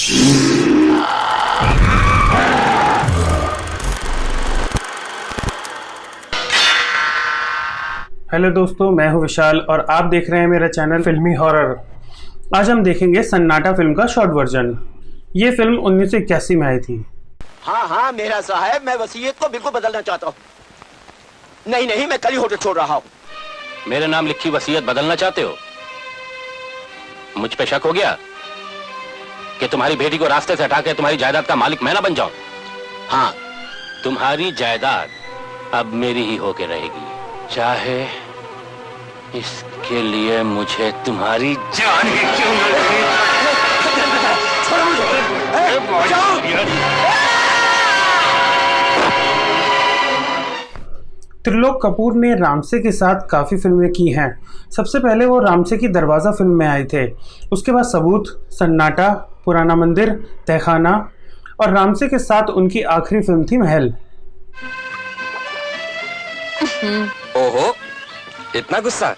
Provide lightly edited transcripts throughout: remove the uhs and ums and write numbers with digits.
Hello दोस्तों, मैं हूं विशाल और आप देख रहे हैं मेरा चैनल फिल्मी हॉरर। आज हम देखेंगे सन्नाटा फिल्म का शॉर्ट वर्जन। ये फिल्म 1981 में आई थी। हाँ मेरा साहब, मैं वसीयत को बिल्कुल बदलना चाहता हूँ। नहीं, मैं कल ही होटल छोड़ रहा हूँ। मेरे नाम लिखी वसीयत बदलना चाहते हो? मुझ पे शक हो गया कि तुम्हारी बेटी को रास्ते से हटा के तुम्हारी जायदाद का मालिक मैं ना बन जाऊं? हाँ, तुम्हारी जायदाद अब मेरी ही होके रहेगी, चाहे इसके लिए मुझे तुम्हारी जान ही क्यों न लगे। त्रिलोक कपूर ने रामसे के साथ काफ़ी फिल्में की हैं। सबसे पहले वो रामसे की दरवाज़ा फिल्म में आए थे। उसके बाद सबूत, सन्नाटा, पुराना मंदिर, तहखाना और रामसे के साथ उनकी आखिरी फिल्म थी महल। ओहो, इतना गुस्सा?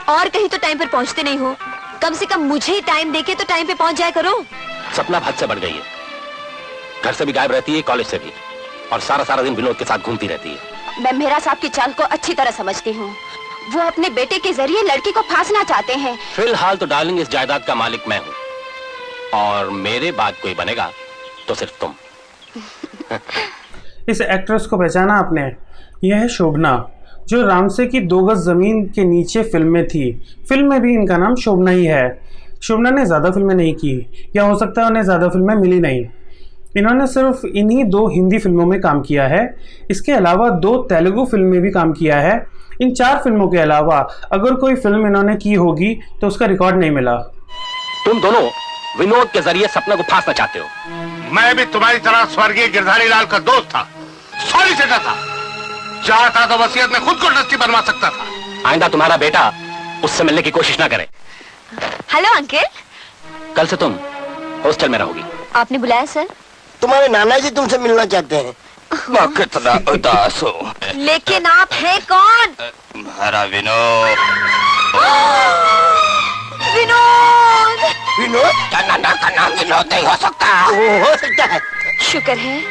और कहीं तो टाइम पर पहुंचते नहीं हो। कम से कम मुझे टाइम देके तो टाइम पे पहुंच जाया करो। सपना हद से बढ़ गई है। घर से भी गायब रहती है, कॉलेज से भी, और सारा दिन विनोद के साथ घूमती रहती है। मैं मेहरा साहब की चाल को अच्छी तरह समझती हूँ। वो अपने बेटे के जरिए लड़की को फांसना चाहते हैं। फिलहाल तो डार्लिंग इस जायदाद का मालिक मैं हूँ, और मेरे बाद कोई बनेगा तो सिर्फ तुम। इस एक्ट्रेस को पहचाना आपने? यह है शोभना, जो रामसे की 2 गज जमीन के नीचे फिल्म में थी। फिल्म में भी इनका नाम शोभना ही है। शोभना ने ज़्यादा फिल्में नहीं की, या हो सकता है उन्हें ज़्यादा फिल्में मिली नहीं। इन्होंने सिर्फ इन्हीं 2 हिंदी फिल्मों में काम किया है। इसके अलावा 2 तेलुगु फिल्म में भी काम किया है। इन 4 फिल्मों के अलावा अगर कोई फिल्म इन्होंने की होगी तो उसका रिकॉर्ड नहीं मिला। तुम दोनों विनोद के जरिए सपना को फांसना चाहते हो। मैं भी तुम्हारी तरह स्वर्गीय गिरधारी लाल का दोस्त था, सॉलिसिटर था। चाहता तो वसीयत में खुद को ट्रस्टी बनवा सकता था। आइंदा तुम्हारा बेटा उससे मिलने की कोशिश ना करे। Hello uncle. कल से तुम हॉस्टल में रहोगी। आपने बुलाया सर? तुम्हारे नाना जी तुमसे मिलना चाहते हैं। मैं कितना उदास हूँ। लेकिन आप हैं कौन? तुम्हारा विनोद। विनोद। विनोद? नाना का नाम विनोद नहीं हो सकता। हो सकता है। शुक्र है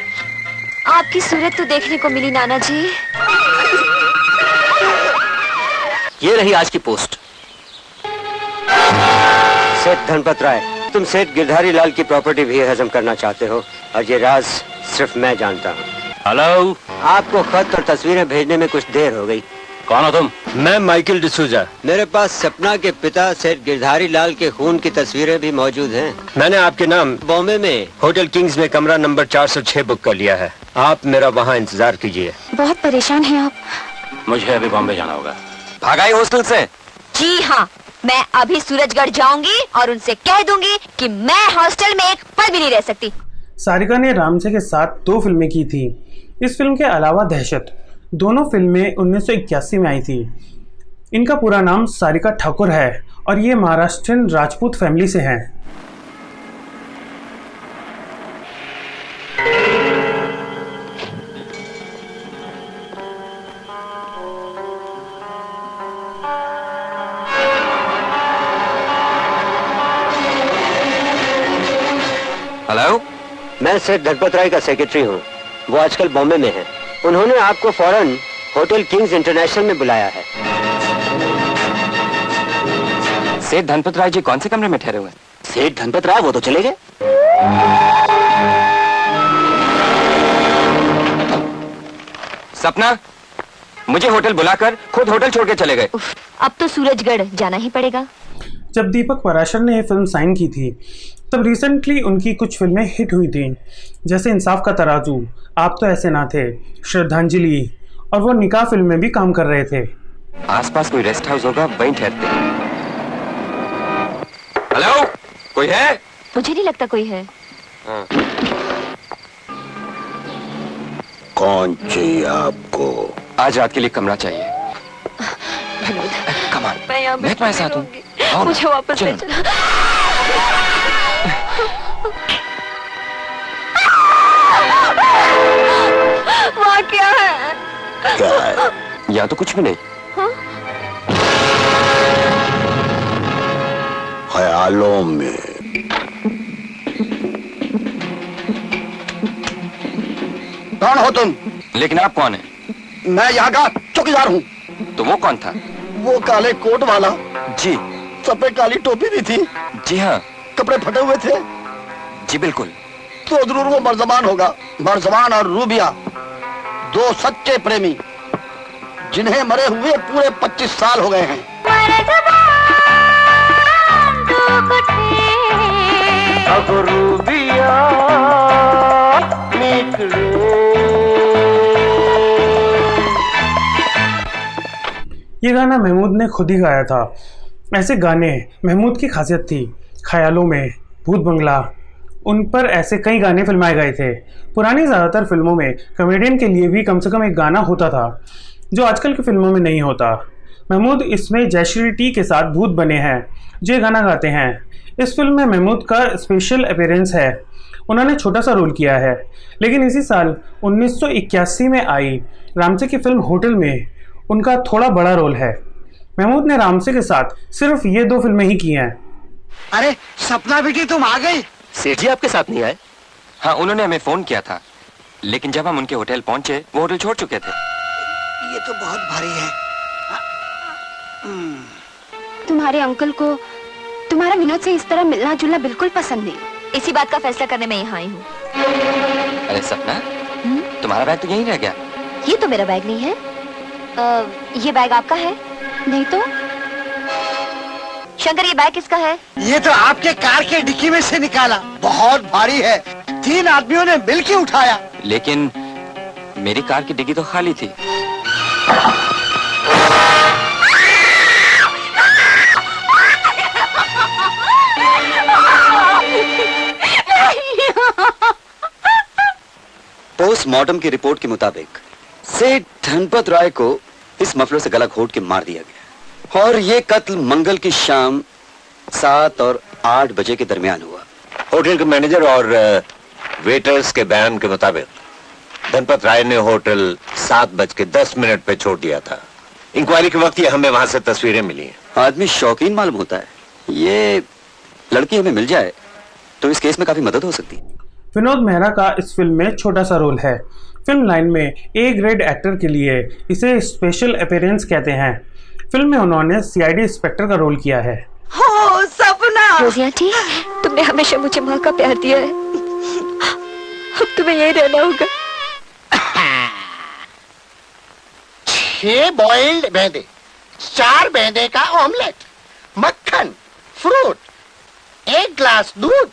आपकी सूरत तो देखने को मिली नाना जी। ये रही आज की पोस्ट। सेठ धनपत राय, तुम सेठ गिरधारी लाल की प्रॉपर्टी भी हजम करना चाहते हो, और ये राज सिर्फ मैं जानता हूँ। हेलो, आपको खत और तस्वीरें भेजने में कुछ देर हो गई। कौन हो तुम? मैं माइकल डिसूजा। मेरे पास सपना के पिता सेठ गिरधारी लाल के खून की तस्वीरें भी मौजूद हैं। मैंने आपके नाम बॉम्बे में होटल किंग्स में कमरा नंबर 406 बुक कर लिया है। आप मेरा वहाँ इंतजार कीजिए। बहुत परेशान हैं आप? मुझे अभी बॉम्बे जाना होगा। भागाई हॉस्टल से? जी हाँ, मैं अभी सूरजगढ़ जाऊंगी और उनसे कह दूंगी कि मैं हॉस्टल में एक पल भी नहीं रह सकती। सारिका ने रामसे के साथ 2 फिल्में की थी। इस फिल्म के अलावा दहशत। दोनों फिल्में 1981 में आई थी। इनका पूरा नाम सारिका ठाकुर है और ये महाराष्ट्रियन राजपूत फैमिली से हैं। हेलो, मैं सेठ धनपत राय का सेक्रेटरी हूँ। वो आजकल बॉम्बे में है। उन्होंने आपको फौरन होटल किंग्स इंटरनेशनल में बुलाया है। सेठ धनपत राय जी कौन से कमरे में ठहरे हुए? सेठ धनपत राय वो तो चले गए। सपना, मुझे होटल बुलाकर खुद होटल छोड़ के चले गए। अब तो सूरजगढ़ जाना ही पड़ेगा। जब दीपक पराशर ने यह फिल्म साइन की थी तब रिसेंटली उनकी कुछ फिल्में हिट हुई थी, जैसे इंसाफ का तराजू, आप तो ऐसे ना थे, श्रद्धांजलि, और वो निकाह फिल्म में भी काम कर रहे थे। आसपास कोई रेस्ट हाउस होगा, वहीं ठहरते हैं। हेलो, कोई है? मुझे नहीं लगता कोई है। हाँ। कौन चाहिए आपको? आज रात के लिए कमरा चाहिए। कमान, मैं तुम्हारे साथ हूँ। मुझे वापस ले चलो। वहाँ क्या है? क्या है? यहाँ तो कुछ भी नहीं। हाँ? ख्यालों में। कौन हो तुम? लेकिन आप कौन है? मैं यहाँ का चौकीदार हूँ। तो वो कौन था? वो काले कोट वाला, जी सब पे काली टोपी भी थी, जी हाँ कपड़े फटे हुए थे। जी बिल्कुल। तो जरूर वो मर्जमान होगा। मर्जमान और रूबिया, दो सच्चे प्रेमी, जिन्हें मरे हुए पूरे 25 साल हो गए हैं। अब रूबिया निकले। ये गाना महमूद ने खुद ही गाया था। ऐसे गाने महमूद की खासियत थी। ख्यालों में, भूत बंगला, उन पर ऐसे कई गाने फिल्माए गए थे। पुरानी ज़्यादातर फिल्मों में कॉमेडियन के लिए भी कम से कम एक गाना होता था, जो आजकल की फिल्मों में नहीं होता। महमूद इसमें जयश्री टी के साथ भूत बने हैं, जो ये गाना गाते हैं। इस फिल्म में महमूद का स्पेशल अपीयरेंस है। उन्होंने छोटा सा रोल किया है, लेकिन इसी साल 1981 में आई रामसे की फिल्म होटल में उनका थोड़ा बड़ा रोल है। महमूद ने रामसे के साथ सिर्फ ये 2 फिल्में ही की हैं। अरे सपना बेटी, तुम आ गई? सेठ जी आपके साथ नहीं आए? हाँ, उन्होंने हमें फोन किया था, लेकिन जब हम उनके होटल पहुंचे वो होटल छोड़ चुके थे। ये तो बहुत भारी है। तुम्हारे अंकल को तुम्हारा विनोद से इस तरह मिलना जुलना बिल्कुल पसंद नहीं। इसी बात का फैसला करने में यहाँ आई हूँ। अरे सपना, तुम्हारा बैग तो यहीं रह गया। ये तो मेरा बैग नहीं है। ये बैग आपका है? नहीं तो शंकर, ये बैग किसका है? ये तो आपके कार के डिक्की में से निकाला। बहुत भारी है, 3 आदमियों ने मिल के उठाया। लेकिन मेरी कार की डिग्गी तो खाली थी। पोस्टमार्टम की रिपोर्ट के मुताबिक सेठ धनपत राय को इस मफलर से गला घोट के मार दिया गया और ये कत्ल मंगल की शाम 7 और 8 बजे के दरमियान हुआ। होटल के मैनेजर और वेटर्स के बयान के मुताबिक धनपत राय ने होटल 7:10 पे छोड़ दिया था। इंक्वायरी के वक्त ये हमें वहां से तस्वीरें मिली हैं। आदमी शौकीन मालूम होता है। ये लड़की हमें मिल जाए तो इस केस में काफी मदद हो सकती है। विनोद मेहरा का इस फिल्म में छोटा सा रोल है। फिल्म लाइन में ए ग्रेड एक्टर के लिए इसे स्पेशल अपीयरेंस कहते हैं। फिल्म में उन्होंने सीआईडी इंस्पेक्टर का रोल किया है। हो सपना। रोजी आंटी, तुमने हमेशा मुझे माँ का प्यार दिया है, अब तुम्हें यही रहना होगा। 6 बॉइल्ड भेंदे, 4 भेंदे का ऑमलेट, मक्खन, फ्रूट, 1 ग्लास दूध,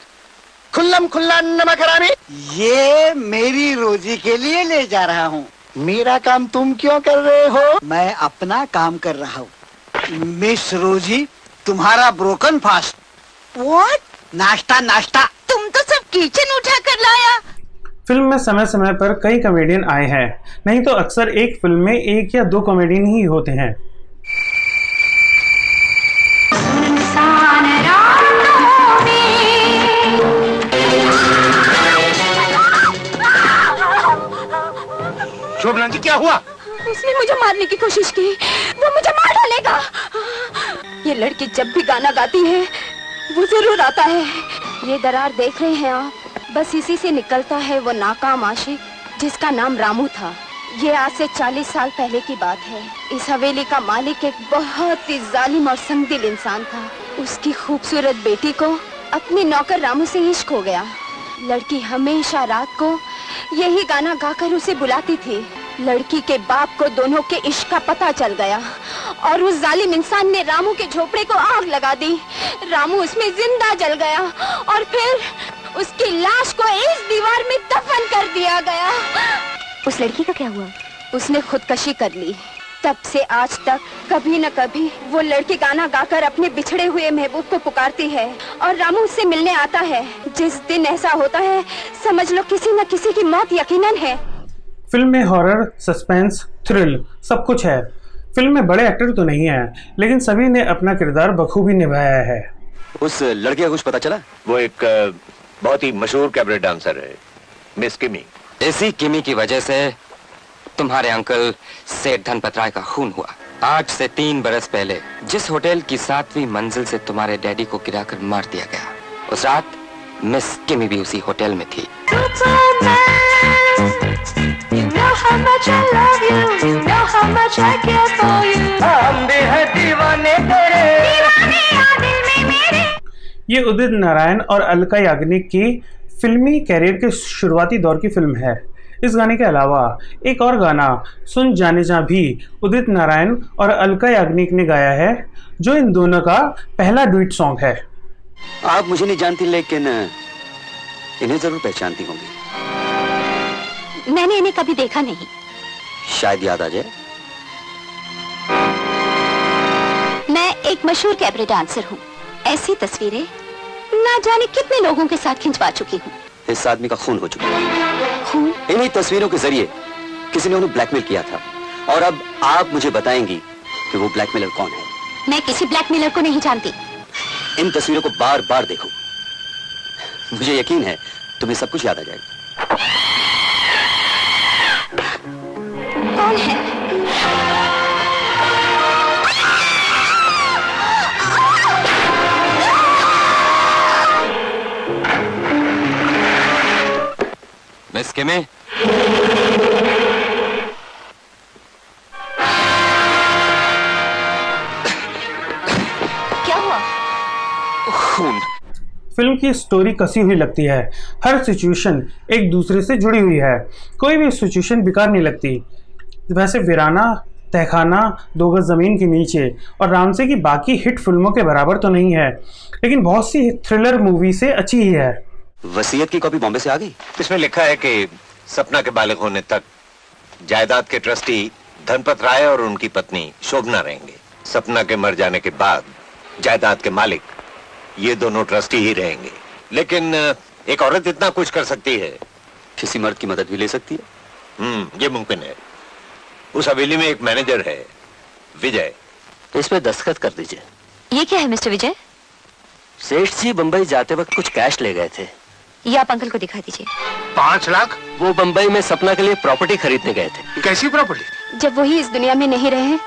खुल्लम खुल्ला नमक हरामी। ये मेरी रोजी के लिए ले जा रहा हूँ। मेरा काम तुम क्यों कर रहे हो? मैं अपना काम कर रहा हूँ। मिस रोजी, तुम्हारा ब्रोकन फास्ट। व्हाट? नाश्ता नाश्ता। तुम तो सब किचन उठा कर लाया। फिल्म में समय समय पर कई कॉमेडियन आए हैं, नहीं तो अक्सर एक फिल्म में 1 या 2 कॉमेडियन ही होते हैं। शोभना जी, क्या हुआ? उसने मुझे मारने की कोशिश की, वो मुझे मार डालेगा। ये लड़की जब भी गाना गाती है वो जरूर आता है। ये दरार देख रहे हैं आप, बस इसी से निकलता है वो नाकाम आशिक जिसका नाम रामू था। ये आज से 40 साल पहले की बात है। इस हवेली का मालिक एक बहुत ही जालिम और संगदिल इंसान था। उसकी खूबसूरत बेटी को अपने नौकर रामू से इश्क हो गया। लड़की हमेशा रात को यही गाना गाकर उसे बुलाती थी। लड़की के बाप को दोनों के इश्क का पता चल गया और उस जालिम इंसान ने रामू के झोपड़े को आग लगा दी। रामू उसमें जिंदा जल गया और फिर उसकी लाश को इस दीवार में दफन कर दिया गया। उस लड़की का क्या हुआ? उसने खुदकशी कर ली। तब से आज तक कभी न कभी वो लड़की गाना गाकर अपने बिछड़े हुए महबूब को पुकारती है और रामू उससे मिलने आता है। जिस दिन ऐसा होता है समझ लो किसी न किसी की मौत यकीनन है। फिल्म में हॉरर, सस्पेंस, थ्रिल सब कुछ है। फिल्म में बड़े एक्टर तो नहीं है, लेकिन सभी ने अपना किरदार बखूबी निभाया है। उस लड़के का कुछ पता चला? वो एक बहुत ही मशहूर कैबरे डांसर है, मिस किमी। इसी किमी की वजह से तुम्हारे अंकल सेठ धनपत राय का खून हुआ। आज से 3 बरस पहले जिस होटल की 7वीं मंजिल से तुम्हारे डैडी को गिराकर मार दिया गया, उस रात मिस किमी भी उसी होटल में थी। much I love you, know how much I care for you. हम भी है दीवाने तेरे। दीवाने आ दिल में मेरे। ये उदित नारायण और अलका याग्निक की फिल्मी कैरियर के शुरुआती दौर की फिल्म है। इस गाने के अलावा एक और गाना सुन जाने जा भी उदित नारायण और अलका याग्निक ने गाया है, जो इन दोनों का पहला डुएट सॉन्ग है। आप मुझे नहीं जानती, लेकिन इन्हें जरूर पहचानती होंगी। मैंने इन्हें कभी देखा नहीं। शायद याद आ जाए। मैं एक मशहूर कैबरे डांसर हूँ। ऐसी तस्वीरें ना जाने कितने लोगों के साथ खिंचवा चुकी हूँ। इस आदमी का खून हो चुका है। खून? इन्हीं तस्वीरों के जरिए किसी ने उन्हें ब्लैकमेल किया था, और अब आप मुझे बताएंगी कि वो ब्लैकमेलर कौन है। मैं किसी ब्लैकमेलर को नहीं जानती। इन तस्वीरों को बार बार देखो, मुझे यकीन है तुम्हें सब कुछ याद आ जाएगा। कौन है? मिस किमी, क्या हुआ? खून। फिल्म की स्टोरी कसी हुई लगती है। हर सिचुएशन एक दूसरे से जुड़ी हुई है। कोई भी सिचुएशन बेकार नहीं लगती। वैसे वीराना, तहखाना, दो गज ज़मीन के नीचे और रामसे की बाकी हिट फिल्मों के बराबर तो नहीं है, लेकिन बहुत सी थ्रिलर मूवी से अच्छी ही है। वसीयत की कॉपी बॉम्बे से आ गई। इसमें लिखा है कि सपना के बालिग होने तक जायदाद के ट्रस्टी धनपत राय और उनकी पत्नी शोभना रहेंगे। सपना के मर जाने के बाद जायदाद के मालिक ये दोनों ट्रस्टी ही रहेंगे। लेकिन एक औरत इतना कुछ कर सकती है, किसी मर्द की मदद भी ले सकती है। ये मुमकिन है। उस हवेली में एक मैनेजर है, विजय। इस पे दस्तखत कर दीजिए। ये क्या है मिस्टर विजय? सेठ जी बंबई जाते वक्त कुछ कैश ले गए थे। ये आप अंकल को दिखा दीजिए। 5 लाख? वो बंबई में सपना के लिए प्रॉपर्टी खरीदने गए थे। कैसी प्रॉपर्टी? जब वही इस दुनिया में नहीं रहे,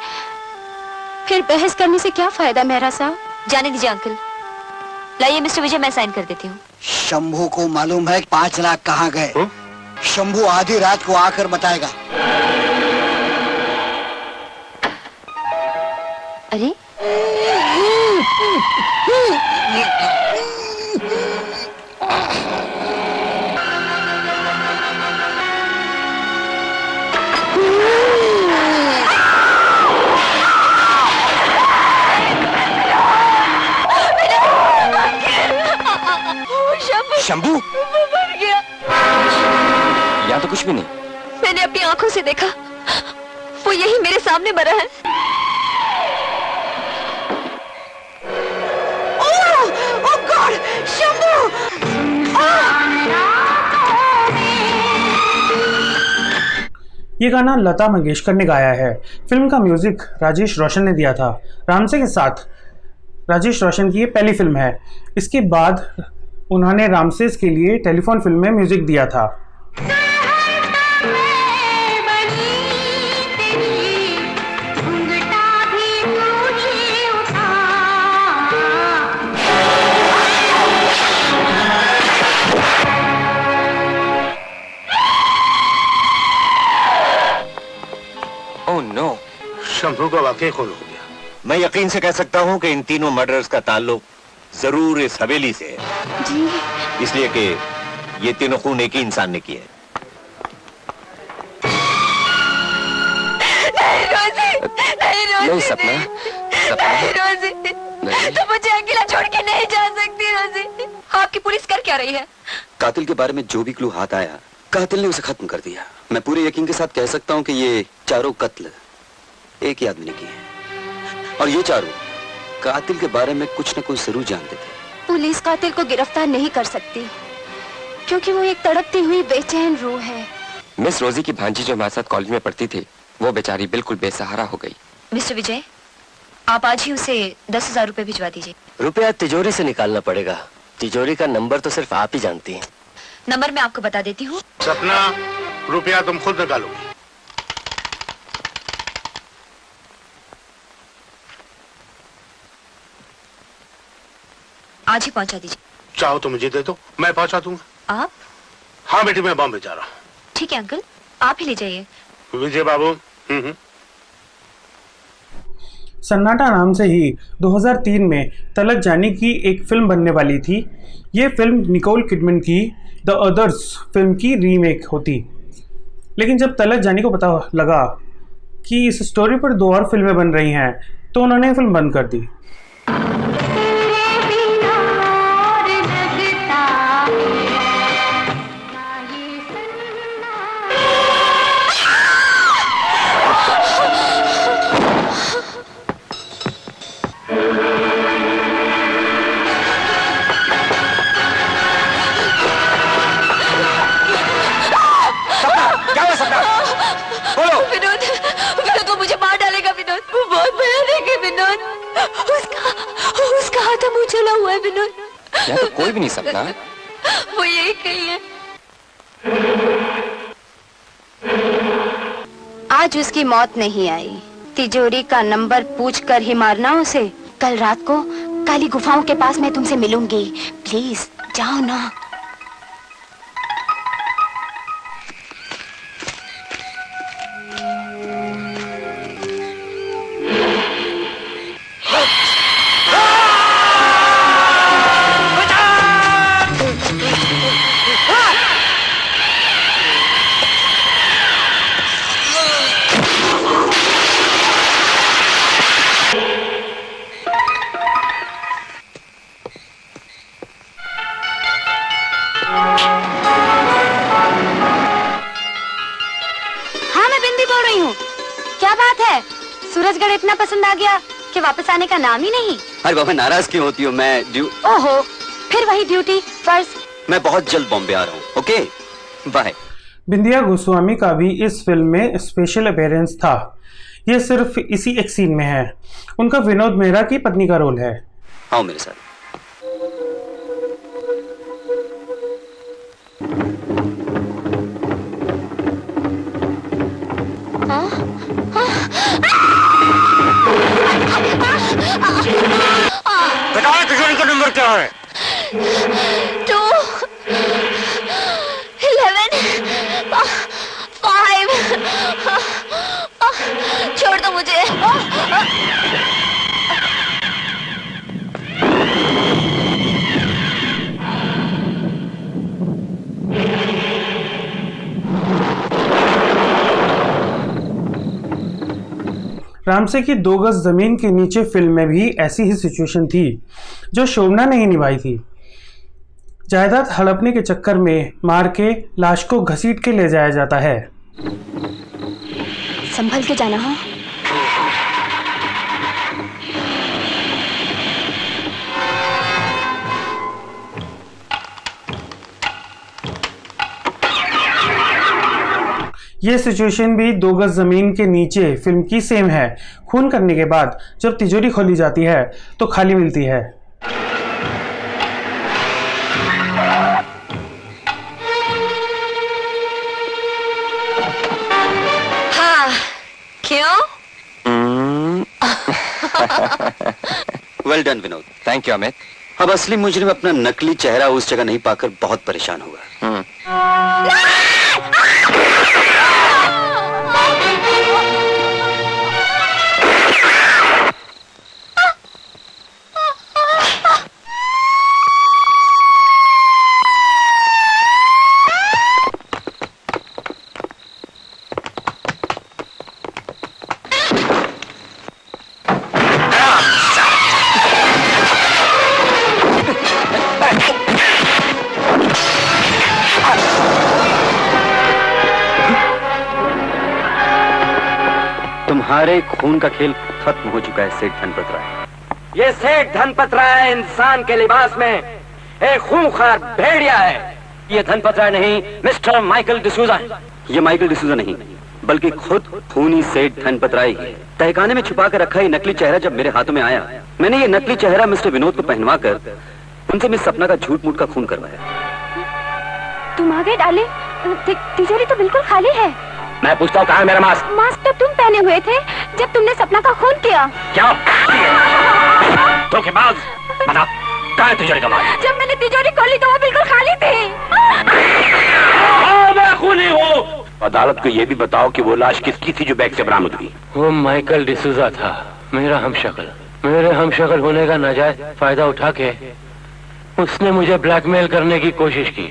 फिर बहस करने से क्या फायदा मेहरा साहब? जाने दीजिए अंकल। लाइए मिस्टर विजय, मैं साइन कर देती हूँ। शंभू को मालूम है 5 लाख कहाँ गए। शंभू आधी रात को आकर बताएगा। अरे शंभू, मर गया। यहाँ तो कुछ भी नहीं। मैंने अपनी आंखों से देखा, वो यही मेरे सामने मरा है। ओह गॉड, शंभू! ये गाना लता मंगेशकर ने गाया है। फिल्म का म्यूजिक राजेश रोशन ने दिया था। रामसे के साथ राजेश रोशन की ये पहली फिल्म है। इसके बाद उन्होंने रामसेस के लिए टेलीफोन फिल्म में म्यूजिक दिया था। ओह नो, शंभू का वाकई खून हो गया। मैं यकीन से कह सकता हूँ कि इन तीनों मर्डर्स का ताल्लुक जरूर इस हवेली से है। जी। इसलिए कि ये तीनों खून एक ही इंसान ने किए। नहीं सपना, नहीं रोजी, तो मुझे अकेला छोड़ के नहीं जा सकती रोजी। आपकी पुलिस कर क्या रही है? कातिल के बारे में जो भी क्लू हाथ आया, कातिल ने उसे खत्म कर दिया। मैं पूरे यकीन के साथ कह सकता हूँ कि ये चारों कत्ल एक ही आदमी ने किए हैं, और ये चारों कातिल के बारे में कुछ न कुछ जरूर जानते थे। पुलिस कातिल को गिरफ्तार नहीं कर सकती, क्योंकि वो एक तड़पती हुई बेचैन रूह है। मिस रोजी की भांजी जो हमारे साथ कॉलेज में पढ़ती थी, वो बेचारी बिल्कुल बेसहारा हो गई। मिस्टर विजय, आप आज ही उसे 10,000 रुपए भिजवा दीजिए। रुपया तिजोरी से निकालना पड़ेगा। तिजोरी का नंबर तो सिर्फ आप ही जानती हैं। नंबर मैं आपको बता देती हूँ। सपना, रुपया तुम खुद निकालोगी। आज ही पहुंचा दीजिए। चाहो तो मुझे दे दो, मैं पहुंचा दूंगा। आप? हाँ बेटी, मैं बॉम्बे जा रहा हूँ। ठीक है अंकल, आप ही ले जाइए। विजय बाबू। सन्नाटा नाम से ही 2003 में तलक जानी की एक फिल्म बनने वाली थी। ये फिल्म निकोल किडमन की द अदर्स फिल्म की रीमेक होती, लेकिन जब तलक जानी को पता लगा कि इस स्टोरी पर 2 और फिल्में बन रही हैं तो उन्होंने फिल्म बंद कर दी। विनोद, विनोद वो मुझे मार डालेगा विनोद, वो बहुत भयानक है विनोद, उसका हाथ मुंह चला हुआ है विनोद। यहाँ तो कोई भी नहीं सपना। वो यही कही है। आज उसकी मौत नहीं आई, तिजोरी का नंबर पूछ कर ही मारना उसे। कल रात को काली गुफाओं के पास मैं तुमसे मिलूंगी, प्लीज जाओ ना। क्या बात है, सूरजगढ़ इतना पसंद आ गया कि वापस आने का नाम ही नहीं। अरे बाबा नाराज क्यों होती हो? मैं ओहो, फिर वही ड्यूटी फर्ज। मैं बहुत जल्द बॉम्बे आ रहा हूँ। Okay bye. बिंदिया गोस्वामी का भी इस फिल्म में स्पेशल अपीयरेंस था। ये सिर्फ इसी एक सीन में है। उनका विनोद मेहरा की पत्नी का रोल है। आओ मेरे साथ। बताओ तिजोरी का नंबर क्या है? 2 11 5। छोड़ दो मुझे। रामसे की 2 गज जमीन के नीचे फिल्म में भी ऐसी ही सिचुएशन थी जो शोभना ने ही निभाई थी। जायदाद हड़पने के चक्कर में मार के लाश को घसीट के ले जाया जाता है। संभल के जाना। हाँ, ये सिचुएशन भी 2 गज जमीन के नीचे फिल्म की सेम है। खून करने के बाद जब तिजोरी खोली जाती है तो खाली मिलती है। हाँ, क्यों? Well done Vinod. Thank you Amit. अब असली मुजरिम अपना नकली चेहरा उस जगह नहीं पाकर बहुत परेशान होगा। तुम्हारे खून का खेल खत्म हो चुका है सेठ धनपत राय। ये सेठ धनपत राय इंसान के लिबास में एक खूंखार भेड़िया है। ये धनपत राय नहीं, मिस्टर माइकल डिसूजा है। ये माइकल डिसूजा नहीं बल्कि खुद खूनी सेठ धनपत राय ही है। तहखाने में छुपा कर रखा ये नकली चेहरा जब मेरे हाथों में आया, मैंने ये नकली चेहरा मिस्टर विनोद को पहनवा कर उनसे मिस सपना का झूठ मूठ का खून करवाया। तुम आ गए डाले। तिजोरी तो बिल्कुल खाली है। मैं पूछता हूँ कहाँ है मेरा मास्क? मास्क तो तुम पहने हुए थे जब तुमने सपना का खून किया। क्या धोखेबाज, बता कहाँ है तिजोरी का मास्क? जब मैंने तिजोरी खोली तो वो बिल्कुल खाली थी। मैं खूनी हूँ अदालत को यह भी बताओ कि वो लाश किसकी थी जो बैग से बरामद हुई। वो माइकल डिसूजा था, मेरा हमशक्ल। मेरे हमशक्ल होने का नाजायज फायदा उठा के उसने मुझे ब्लैकमेल करने की कोशिश की।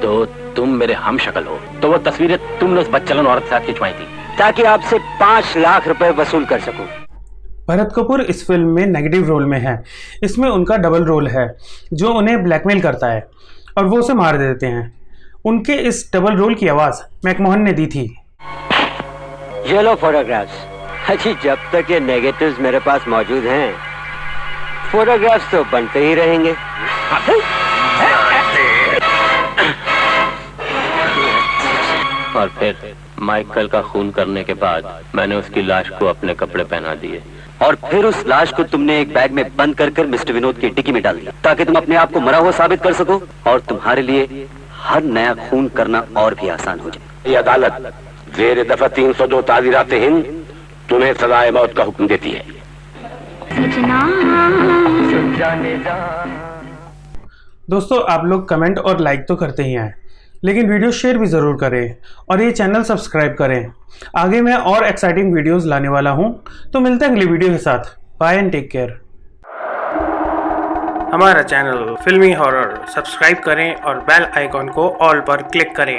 तो तुम मेरे हमशक्ल हो, तो वो तस्वीरें तुमने उस बदचलन औरत के साथ खिंचवाई थी ताकि आपसे 5 लाख रुपए वसूल कर सकूं। भरत कपूर इस फिल्म में नेगेटिव रोल में है। इसमें उनका डबल रोल है जो उन्हें ब्लैकमेल करता है और वो उसे मार देते हैं। उनके इस डबल रोल की आवाज़ मैकमोहन ने दी थी। ये लो फोटोग्राफ्स। अजी जब तक ये नेगेटिव्स मेरे पास मौजूद हैं, फोटोग्राफ्स तो बनते ही रहेंगे। और फिर माइकल का खून करने के बाद मैंने उसकी लाश को अपने कपड़े पहना दिए और फिर उस लाश को तुमने एक बैग में बंद कर मिस्टर विनोद की डिक्की में डाल दिया ताकि तुम अपने आप को मरा हुआ साबित कर सको और तुम्हारे लिए हर नया खून करना और भी आसान हो जाए। ये अदालत जेर दफा 302 ताज़ीरात हिंद तुम्हें सजाए मौत का हुक्म देती है। दोस्तों, आप लोग कमेंट और लाइक तो करते ही हैं, लेकिन वीडियो शेयर भी ज़रूर करें और ये चैनल सब्सक्राइब करें। आगे मैं और एक्साइटिंग वीडियोस लाने वाला हूँ, तो मिलते हैं अगली वीडियो के साथ। Bye and take care. हमारा चैनल फिल्मी हॉरर सब्सक्राइब करें और बेल आइकॉन को ऑल पर क्लिक करें।